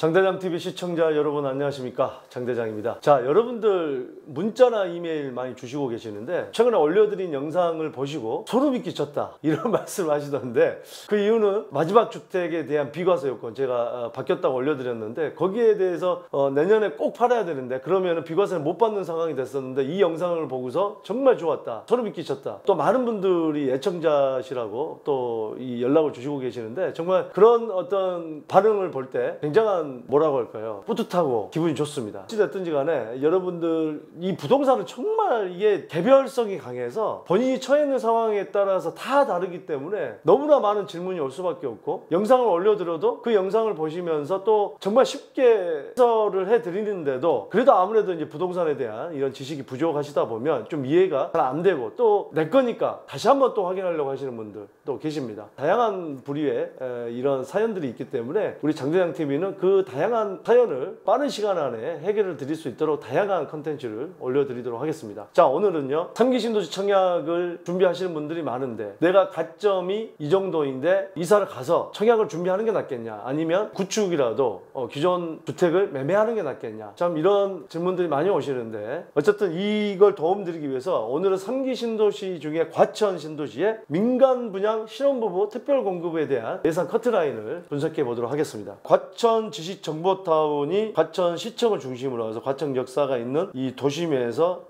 장대장TV 시청자 여러분 안녕하십니까, 장대장입니다. 자, 여러분들 문자나 이메일 많이 주시고 계시는데 최근에 올려드린 영상을 보시고 소름이 끼쳤다 이런 말씀을 하시던데, 그 이유는 마지막 주택에 대한 비과세 요건 제가 바뀌었다고 올려드렸는데 거기에 대해서 내년에 꼭 팔아야 되는데 그러면 비과세를 못 받는 상황이 됐었는데 이 영상을 보고서 정말 좋았다, 소름이 끼쳤다, 또 많은 분들이 애청자시라고 또 이 연락을 주시고 계시는데 정말 그런 어떤 반응을 볼 때 굉장한 뭐라고 할까요, 뿌듯하고 기분이 좋습니다. 어찌됐든지 간에 여러분들 이 부동산은 정말 이게 개별성이 강해서 본인이 처해 있는 상황에 따라서 다 다르기 때문에 너무나 많은 질문이 올 수밖에 없고, 영상을 올려드려도 그 영상을 보시면서 또 정말 쉽게 해설을 해드리는데도 그래도 아무래도 이제 부동산에 대한 이런 지식이 부족하시다 보면 좀 이해가 잘 안 되고, 또 내 거니까 다시 한번 또 확인하려고 하시는 분들도 계십니다. 다양한 부류의 이런 사연들이 있기 때문에 우리 장대장TV는 그 다양한 사연을 빠른 시간 안에 해결을 드릴 수 있도록 다양한 컨텐츠를 올려드리도록 하겠습니다. 자, 오늘은요, 3기 신도시 청약을 준비하시는 분들이 많은데 내가 가점이 이 정도인데 이사를 가서 청약을 준비하는 게 낫겠냐, 아니면 구축이라도 기존 주택을 매매하는 게 낫겠냐, 참 이런 질문들이 많이 오시는데, 어쨌든 이걸 도움드리기 위해서 오늘은 3기 신도시 중에 과천 신도시의 민간 분양 신혼부부 특별 공급에 대한 예산 커트라인을 분석해 보도록 하겠습니다. 과천 지식정보타운이 과천 시청을 중심으로 해서 과천 역사가 있는 이 도심에서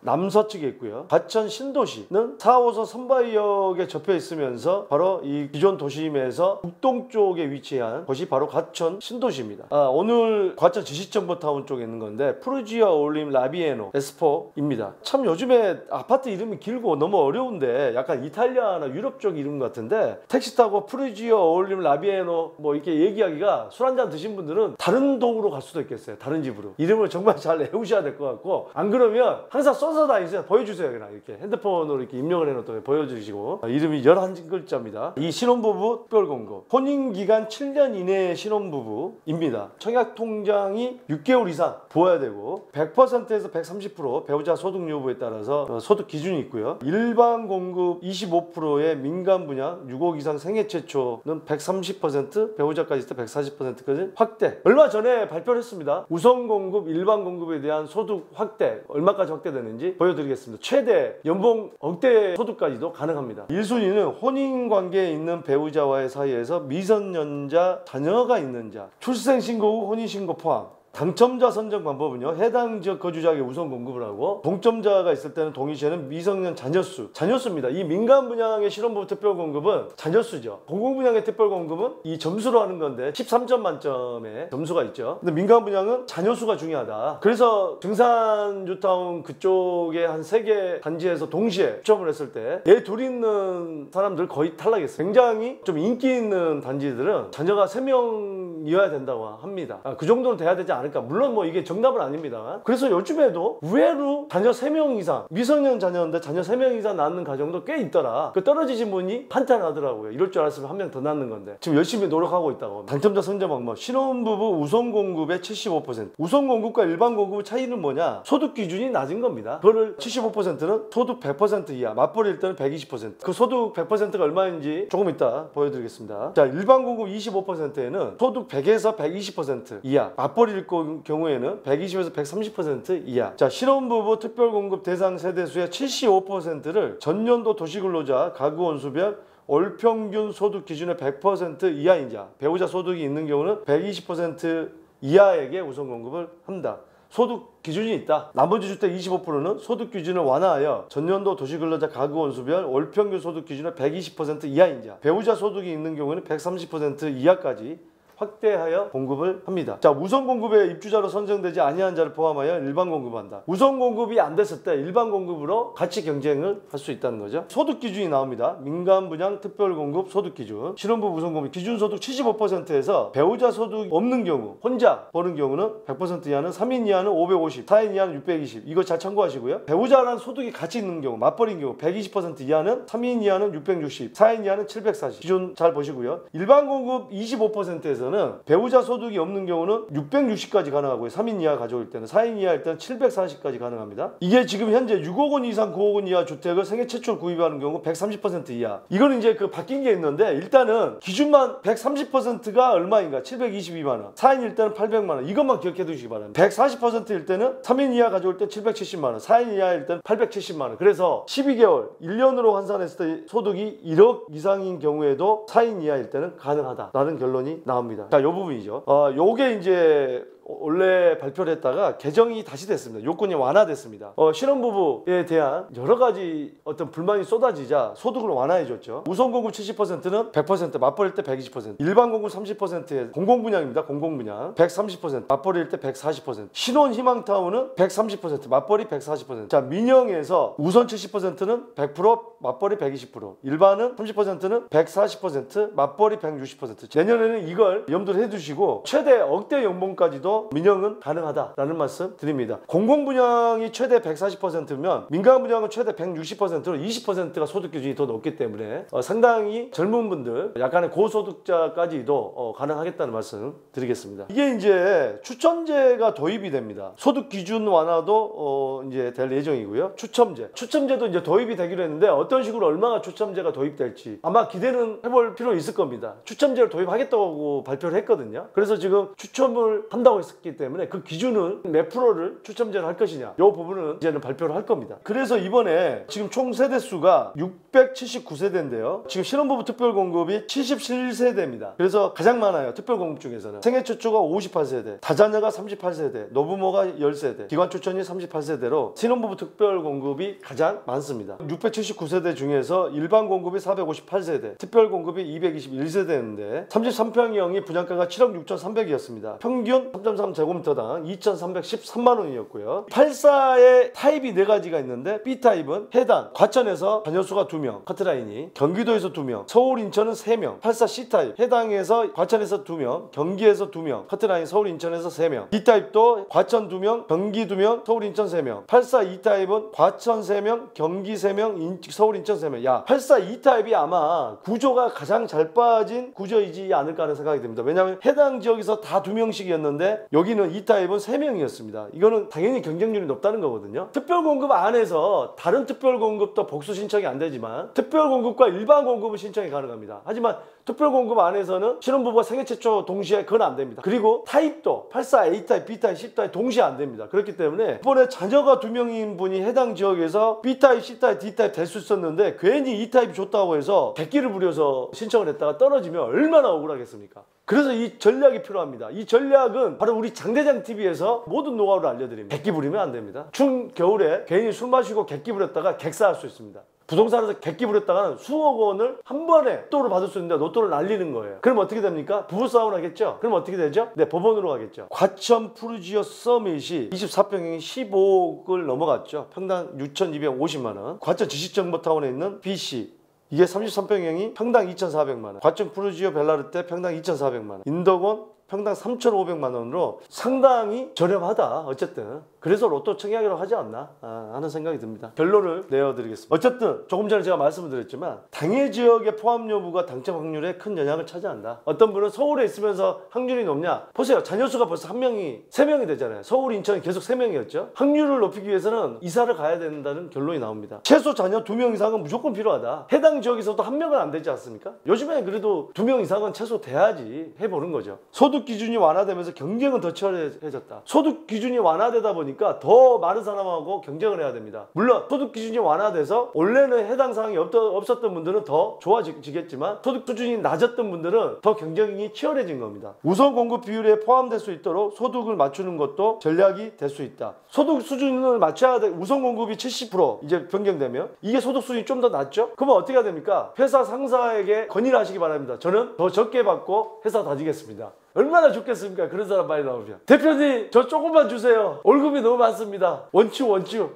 남서측에 있고요. 과천 신도시는 4호선 선바이역에 접해 있으면서 바로 이 기존 도심에서 북동쪽에 위치한 곳이 바로 과천 신도시입니다. 오늘 과천 지식정보타운 쪽에 있는 건데 푸르지아 어울림 라비에노 S4입니다. 참 요즘에 아파트 이름이 길고 너무 어려운데 약간 이탈리아나 유럽 쪽 이름 같은데, 택시 타고 푸르지아 어울림 라비에노 뭐 이렇게 얘기하기가 술 한잔 드신 분들은 다른 동으로 갈 수도 있겠어요. 다른 집으로. 이름을 정말 잘 외우셔야 될 것 같고, 안 그러면 항상 써서 다니세요. 보여주세요. 그냥 이렇게 핸드폰으로 이렇게 입력을 해놓고 보여주시고. 이름이 11글자입니다. 이 신혼부부 특별공급, 혼인기간 7년 이내의 신혼부부입니다. 청약통장이 6개월 이상 부어야 되고 100%에서 130% 배우자 소득 여부에 따라서 소득 기준이 있고요. 일반 공급 25%의 민간 분양 6억 이상 생애 최초는 130%, 배우자까지 있을 때 140%까지 확대. 얼마 전에 발표를 했습니다. 우선 공급, 일반 공급에 대한 소득 확대, 얼마까지 확대되는지 보여드리겠습니다. 최대 연봉 억대 소득까지도 가능합니다. 1순위는 혼인관계에 있는 배우자와의 사이에서 미성년자 자녀가 있는 자, 출생신고 후 혼인신고 포함. 당첨자 선정 방법은요, 해당 지역 거주자에게 우선 공급을 하고, 동점자가 있을 때는 동의시에는 미성년 자녀수입니다. 이 민간 분양의 신혼부부 특별 공급은 자녀수죠. 공공 분양의 특별 공급은 이 점수로 하는 건데 13점 만점의 점수가 있죠. 근데 민간 분양은 자녀수가 중요하다. 그래서 증산 뉴타운 그쪽에 한 3개 단지에서 동시에 추첨을 했을 때 얘 둘이 있는 사람들 거의 탈락했어요. 굉장히 좀 인기 있는 단지들은 자녀가 3명이어야 된다고 합니다. 그 정도는 돼야 되지 않을까. 물론 뭐 이게 정답은 아닙니다만, 그래서 요즘에도 의외로 자녀 3명 이상, 미성년 자녀인데 자녀 3명 이상 낳는 가정도 꽤 있더라. 그 떨어지신 분이 한탄하더라고요. 이럴 줄 알았으면 한 명 더 낳는 건데. 지금 열심히 노력하고 있다고. 당첨자 선정 방법, 신혼부부 우선 공급의 75%. 우선 공급과 일반 공급의 차이는 뭐냐, 소득 기준이 낮은 겁니다. 그거를 75%는 소득 100% 이하, 맞벌이일 때는 120%. 그 소득 100%가 얼마인지 조금 이따 보여드리겠습니다. 자, 일반 공급 25%에는 소득 100에서 120% 이하, 맞벌이일 경우에는 120에서 130% 이하. 자, 신혼부부 특별공급 대상 세대수의 75%를 전년도 도시근로자 가구 원수별 월평균 소득 기준의 100% 이하인 자, 배우자 소득이 있는 경우는 120% 이하에게 우선 공급을 합니다. 소득 기준이 있다. 나머지 주택 25%는 소득 기준을 완화하여 전년도 도시근로자 가구 원수별 월평균 소득 기준의 120% 이하인 자, 배우자 소득이 있는 경우는 130% 이하까지 확대하여 공급을 합니다. 자, 우선 공급에 입주자로 선정되지 아니한 자를 포함하여 일반 공급한다. 우선 공급이 안 됐을 때 일반 공급으로 같이 경쟁을 할 수 있다는 거죠. 소득 기준이 나옵니다. 민간 분양 특별 공급 소득 기준. 신혼부부 우선 공급 기준 소득 75%에서 배우자 소득 없는 경우, 혼자 버는 경우는 100% 이하는 3인 이하는 550, 4인 이하는 620. 이거 잘 참고하시고요. 배우자랑 소득이 같이 있는 경우, 맞벌이인 경우 120% 이하는 3인 이하는 660, 4인 이하는 740. 기준 잘 보시고요. 일반 공급 25%에서는 중에서는 배우자 소득이 없는 경우는 660까지 가능하고요. 3인 이하 가족일 때는. 4인 이하일 때는 740까지 가능합니다. 이게 지금 현재 6억 원 이상 9억 원 이하 주택을 생애 최초로 구입하는 경우 130% 이하. 이거는 이제 그 바뀐 게 있는데 일단은 기준만 130%가 얼마인가? 722만 원. 4인일 때는 800만 원. 이것만 기억해 두시기 바랍니다. 140%일 때는 3인 이하 가족일 때 770만 원. 4인 이하일 때는 870만 원. 그래서 12개월 1년으로 환산했을 때 소득이 1억 이상인 경우에도 4인 이하일 때는 가능하다라는 결론이 나옵니다. 자, 요 부분이죠. 요게 이제 원래 발표를 했다가 개정이 다시 됐습니다. 요건이 완화됐습니다. 신혼부부에 대한 여러 가지 어떤 불만이 쏟아지자 소득을 완화해줬죠. 우선공급 70%는 100%, 맞벌일 때 120%, 일반 공급 30%에 공공분양입니다. 공공분양 130%, 맞벌일 때 140%, 신혼희망타운은 130%, 맞벌이 140%. 자, 민영에서 우선 70%는 100%, 맞벌이 120%, 일반은 30%는 140%, 맞벌이 160%. 내년에는 이걸 염두를 해두시고 최대 억대 연봉까지도 민영은 가능하다라는 말씀 드립니다. 공공분양이 최대 140%면 민간분양은 최대 160%로 20%가 소득 기준이 더 높기 때문에 상당히 젊은 분들, 약간의 고소득자까지도 가능하겠다는 말씀 드리겠습니다. 이게 이제 추첨제가 도입이 됩니다. 소득 기준 완화도 이제 될 예정이고요. 추첨제도 이제 도입이 되기로 했는데 어떤 식으로 얼마나 추첨제가 도입될지 아마 기대는 해볼 필요 있을 겁니다. 추첨제를 도입하겠다고 발표를 했거든요. 그래서 지금 추첨을 한다고 했기 때문에 그 기준은 몇 프로를 추첨제를 할 것이냐, 이 부분은 이제는 발표를 할 겁니다. 그래서 이번에 지금 총 세대수가 679세대인데요 지금 신혼부부 특별공급이 77세대입니다 그래서 가장 많아요. 특별공급 중에서는 생애 최초가 58세대, 다자녀가 38세대, 노부모가 10세대, 기관 추천이 38세대로 신혼부부 특별공급이 가장 많습니다. 679세대 중에서 일반 공급이 458세대, 특별공급이 221세대인데 33평형이 분양가가 7억 6,300이었습니다. 평균 3.3제곱미터당 2,313만원이었고요. 84의 타입이 4가지가 있는데 B타입은 해당, 과천에서 자녀수가 2명, 커트라인이, 경기도에서 2명, 서울 인천은 3명. 84 C타입, 해당에서 과천에서 2명, 경기에서 2명, 커트라인 서울 인천에서 3명. D타입도 과천 2명, 경기 2명, 서울 인천 3명. 84 E타입은 과천 3명, 경기 3명, 서울 인천 3명. 야, 84 E타입이 아마 구조가 가장 잘 빠진 구조이지 않을까 하는 생각이 듭니다. 왜냐하면 해당 지역에서 다 2명씩이었는데 여기는 E타입은 3명이었습니다. 이거는 당연히 경쟁률이 높다는 거거든요. 특별공급 안에서 다른 특별공급도 복수 신청이 안 되지만 특별공급과 일반 공급은 신청이 가능합니다. 하지만 특별공급 안에서는 신혼부부가 생애 최초 동시에 그건 안 됩니다. 그리고 타입도 84 A타입, B타입, C타입 동시에 안 됩니다. 그렇기 때문에 이번에 자녀가 2명인 분이 해당 지역에서 B타입, C타입, D타입 될 수 있었는데 괜히 E타입이 좋다고 해서 객기를 부려서 신청을 했다가 떨어지면 얼마나 억울하겠습니까? 그래서 이 전략이 필요합니다. 이 전략은 바로 우리 장대장 TV에서 모든 노하우를 알려드립니다. 객기 부리면 안 됩니다. 추운 겨울에 괜히 술 마시고 객기 부렸다가 객사할 수 있습니다. 부동산에서 객기 부렸다가는 수억 원을 한 번에 로또를 받을 수 있는데 로또를 날리는 거예요. 그럼 어떻게 됩니까? 부부싸움을 하겠죠? 그럼 어떻게 되죠? 네, 법원으로 가겠죠. 과천 푸르지오 서밋이 24평형이 15억을 넘어갔죠. 평당 6,250만원. 과천 지식정보타운에 있는 BC, 이게 33평형이 평당 2,400만원. 과천 푸르지오 벨라르테 평당 2,400만원. 인덕원 평당 3,500만원으로 상당히 저렴하다. 어쨌든 그래서 로또 청약이라고 하지 않나 하는 생각이 듭니다. 결론을 내어드리겠습니다. 어쨌든 조금 전에 제가 말씀을 드렸지만 당해 지역의 포함 여부가 당첨 확률에 큰 영향을 차지한다. 어떤 분은 서울에 있으면서 확률이 높냐? 보세요. 자녀수가 벌써 3명이 되잖아요. 서울, 인천이 계속 3명이었죠. 확률을 높이기 위해서는 이사를 가야 된다는 결론이 나옵니다. 최소 자녀 2명 이상은 무조건 필요하다. 해당 지역에서도 1명은 안 되지 않습니까? 요즘에 그래도 2명 이상은 최소 돼야지 해보는 거죠. 소득 기준이 완화되면서 경쟁은 더 치열해졌다. 소득 기준이 완화되다 보니까 더 많은 사람하고 경쟁을 해야 됩니다. 물론 소득 기준이 완화돼서 원래는 해당 사항이 없었던 분들은 더 좋아지겠지만 소득 수준이 낮았던 분들은 더 경쟁이 치열해진 겁니다. 우선 공급 비율에 포함될 수 있도록 소득을 맞추는 것도 전략이 될 수 있다. 소득 수준을 맞춰야 돼. 우선 공급이 70% 이제 변경되면 이게 소득 수준이 좀 더 낮죠? 그러면 어떻게 해야 됩니까? 회사 상사에게 건의를 하시기 바랍니다. 저는 더 적게 받고 회사 다니겠습니다. 얼마나 좋겠습니까? 그런 사람 많이 나오면. 대표님 저 조금만 주세요. 월급이 너무 많습니다. 원추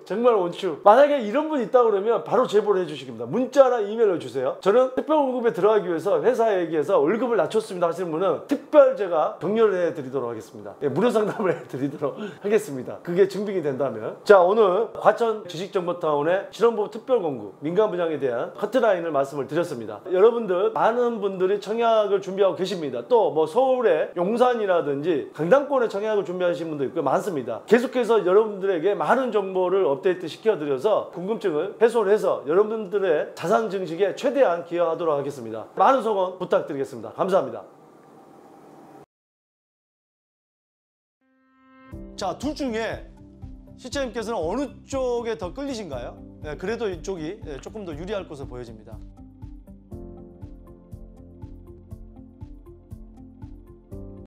정말 원추. 만약에 이런 분 있다 그러면 바로 제보를 해주시기 바랍니다. 문자나 이메일로 주세요. 저는 특별공급에 들어가기 위해서 회사에 얘기해서 월급을 낮췄습니다 하시는 분은 특별 제가 격려를 해드리도록 하겠습니다. 예, 무료 상담을 해드리도록 하겠습니다. 그게 증빙이 된다면. 자, 오늘 과천 지식정보타운의 신혼부부 특별공급 민간분양에 대한 커트라인을 말씀을 드렸습니다. 여러분들 많은 분들이 청약을 준비하고 계십니다. 또 뭐 서울에 현재 용산이라든지 강남권에 청약을 준비하시는 분도 있고 많습니다. 계속해서 여러분들에게 많은 정보를 업데이트 시켜드려서 궁금증을 해소를 해서 여러분들의 자산 증식에 최대한 기여하도록 하겠습니다. 많은 성원 부탁드리겠습니다. 감사합니다. 자, 둘 중에 시청자님께서는 어느 쪽에 더 끌리신가요? 그래도 이쪽이 조금 더 유리할 것으로 보여집니다.